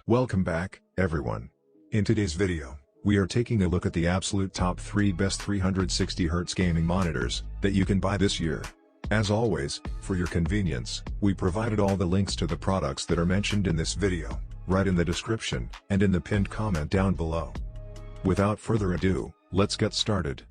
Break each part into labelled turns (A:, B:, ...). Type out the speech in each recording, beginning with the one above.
A: Welcome back, everyone. In today's video, we are taking a look at the absolute top 3 best 360Hz gaming monitors that you can buy this year. As always, for your convenience, we provided all the links to the products that are mentioned in this video, right in the description, and in the pinned comment down below. Without further ado, let's get started.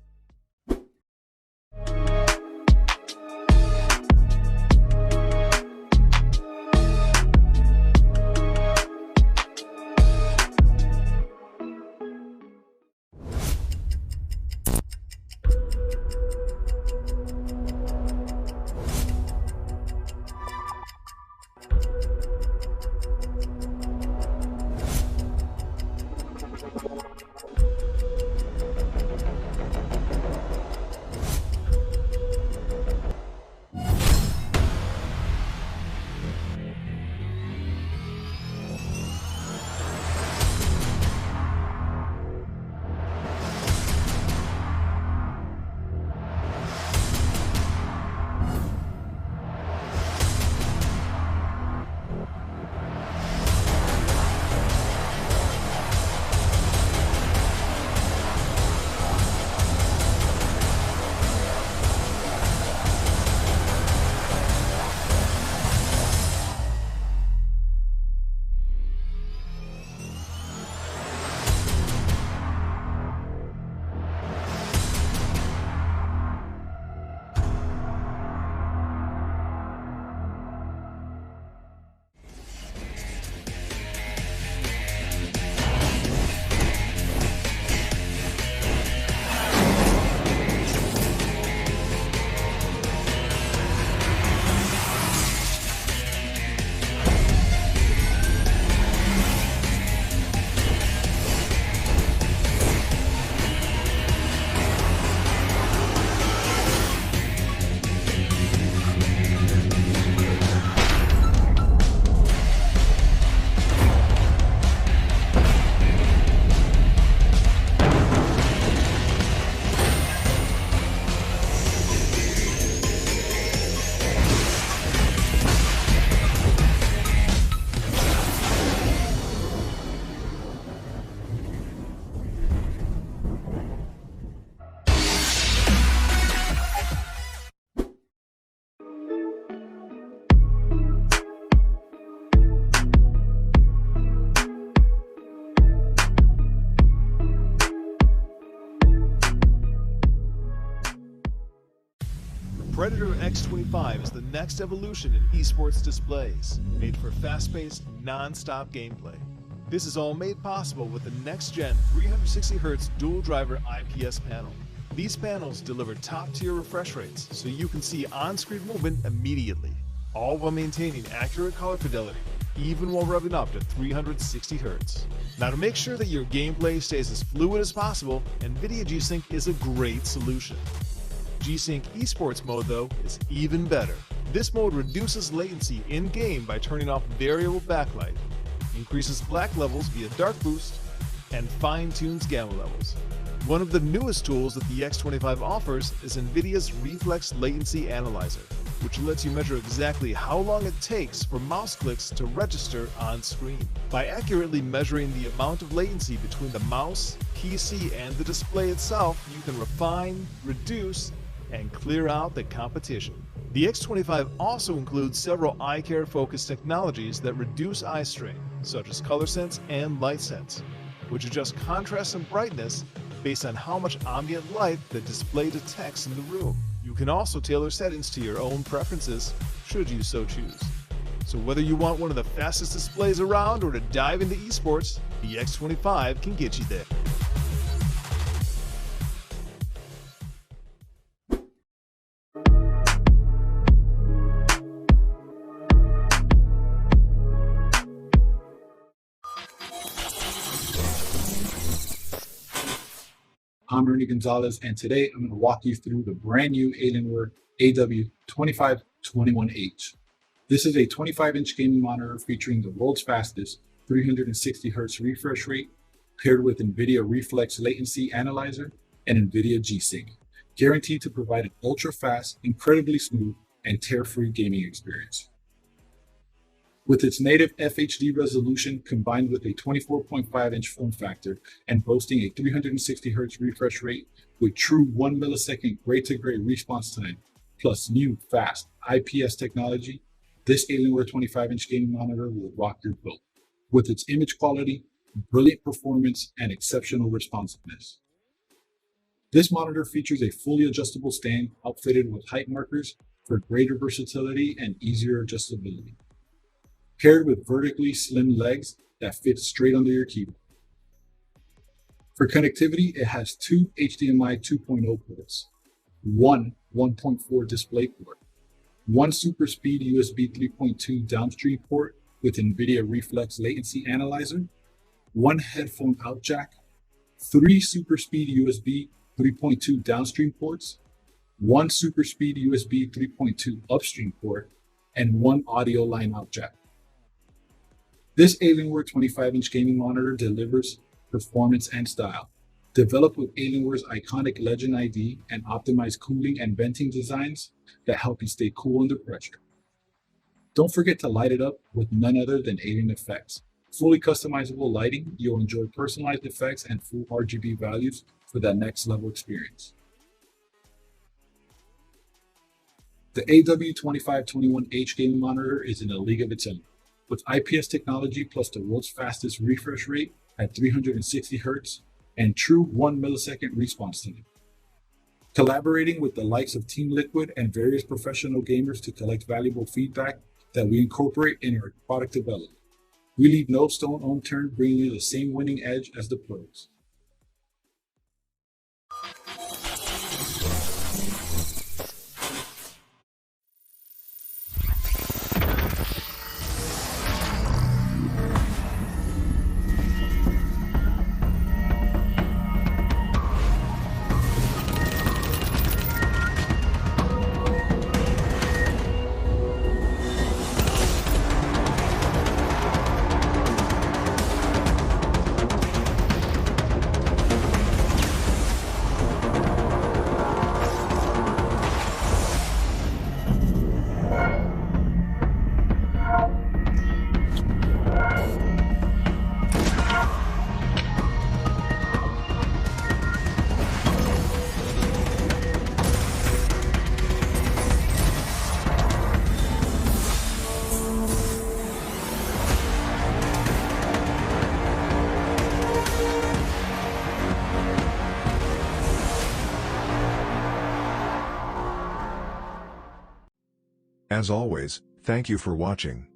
B: Predator X25 is the next evolution in eSports displays, made for fast-paced, non-stop gameplay. This is all made possible with the next-gen 360Hz dual-driver IPS panel. These panels deliver top-tier refresh rates so you can see on-screen movement immediately, all while maintaining accurate color fidelity, even while revving up to 360Hz. Now, to make sure that your gameplay stays as fluid as possible, NVIDIA G-Sync is a great solution. G-Sync eSports mode, though, is even better. This mode reduces latency in-game by turning off variable backlight, increases black levels via dark boost, and fine-tunes gamma levels. One of the newest tools that the X25 offers is NVIDIA's Reflex Latency Analyzer, which lets you measure exactly how long it takes for mouse clicks to register on screen. By accurately measuring the amount of latency between the mouse, PC, and the display itself, you can refine, reduce, and clear out the competition. The X25 also includes several eye care focused technologies that reduce eye strain, such as color sense and light sense, which adjust contrast and brightness based on how much ambient light the display detects in the room. You can also tailor settings to your own preferences, should you so choose. So whether you want one of the fastest displays around or to dive into esports, the X25 can get you there.
C: I'm Ernie Gonzalez, and today I'm going to walk you through the brand new ALIENWARE AW2521H. This is a 25-inch gaming monitor featuring the world's fastest 360Hz refresh rate, paired with NVIDIA Reflex Latency Analyzer and NVIDIA G-Sync, guaranteed to provide an ultra-fast, incredibly smooth, and tear-free gaming experience. With its native FHD resolution combined with a 24.5-inch form factor and boasting a 360 Hz refresh rate with true 1 millisecond gray-to-gray response time, plus new fast IPS technology, this Alienware 25-inch gaming monitor will rock your boat with its image quality, brilliant performance, and exceptional responsiveness. This monitor features a fully adjustable stand outfitted with height markers for greater versatility and easier adjustability, paired with vertically slim legs that fit straight under your keyboard. For connectivity, it has two HDMI 2.0 ports, one 1.4 display port, one super speed USB 3.2 downstream port with NVIDIA Reflex Latency Analyzer, one headphone out jack, three super speed USB 3.2 downstream ports, one super speed USB 3.2 upstream port, and one audio line out jack. This Alienware 25-inch gaming monitor delivers performance and style. Developed with Alienware's iconic Legend ID and optimized cooling and venting designs that help you stay cool under pressure. Don't forget to light it up with none other than Alien Effects. Fully customizable lighting, you'll enjoy personalized effects and full RGB values for that next level experience. The AW2521H gaming monitor is in a league of its own. With IPS technology plus the world's fastest refresh rate at 360 Hz and true 1 millisecond response time. Collaborating with the likes of Team Liquid and various professional gamers to collect valuable feedback that we incorporate in our product development. We leave no stone unturned, bringing you the same winning edge as the pros.
A: As always, thank you for watching.